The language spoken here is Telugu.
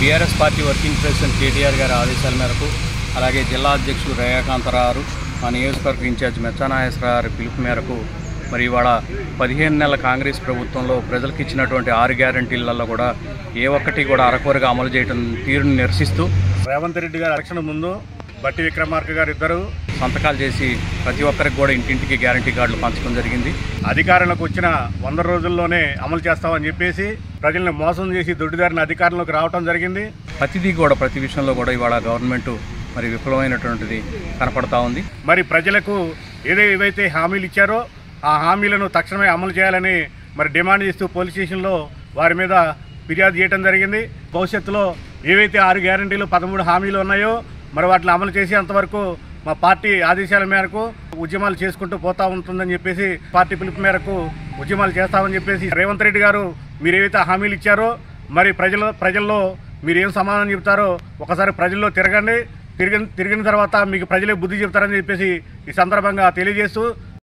TRS party working president KTR గారి ఆదేశాల మేరకు అలాగే జిల్లా అధ్యక్షులు రేఖాకాంతరావు, మా నియోజకవర్గ ఇన్ఛార్జ్ మెచ్చానాగేశ్వరరావు గారి పిలుపు మేరకు మరి ఇవాళ 15 నెలల కాంగ్రెస్ ప్రభుత్వంలో ప్రజలకు ఇచ్చినటువంటి 6 గ్యారంటీలలో కూడా ఏ ఒక్కటి కూడా అరకొరగా అమలు చేయడం తీరును నిరసిస్తూ రేవంత్ రెడ్డి గారు ఎలక్షన్ ముందు బట్టి విక్రమార్క గారు ఇద్దరు సంతకాలు చేసి ప్రతి ఒక్కరికి కూడా ఇంటింటికి గ్యారంటీ కార్డులు పంచడం జరిగింది. అధికారంలోకి వచ్చిన 100 రోజుల్లోనే అమలు చేస్తామని చెప్పేసి ప్రజల్ని మోసం చేసి దొడ్డిదారిన అధికారంలోకి రావడం జరిగింది. ప్రతి విషయంలో కూడా ఇవాళ గవర్నమెంట్ మరి విఫలమైనటువంటిది కనపడతా ఉంది. మరి ప్రజలకు ఏవైతే హామీలు ఇచ్చారో ఆ హామీలను తక్షణమే అమలు చేయాలని మరి డిమాండ్ చేస్తూ పోలీస్ స్టేషన్లో వారి మీద ఫిర్యాదు చేయడం జరిగింది. భవిష్యత్తులో ఏవైతే 6 గ్యారంటీలు 13 హామీలు ఉన్నాయో మరి వాటిని అమలు చేసేంతవరకు మా పార్టీ ఆదేశాల మేరకు ఉద్యమాలు చేసుకుంటూ పోతా ఉంటుందని చెప్పేసి పార్టీ పిలుపు మేరకు ఉద్యమాలు చేస్తామని చెప్పేసి రేవంత్ రెడ్డి గారు మీరు ఏవైతే హామీలు ఇచ్చారో మరి ప్రజల్లో మీరు ఏం సమాధానం చెప్తారో ఒకసారి ప్రజల్లో తిరగండి. తిరిగిన తర్వాత మీకు ప్రజలే బుద్ధి చెప్తారని చెప్పేసి ఈ సందర్భంగా తెలియజేస్తూ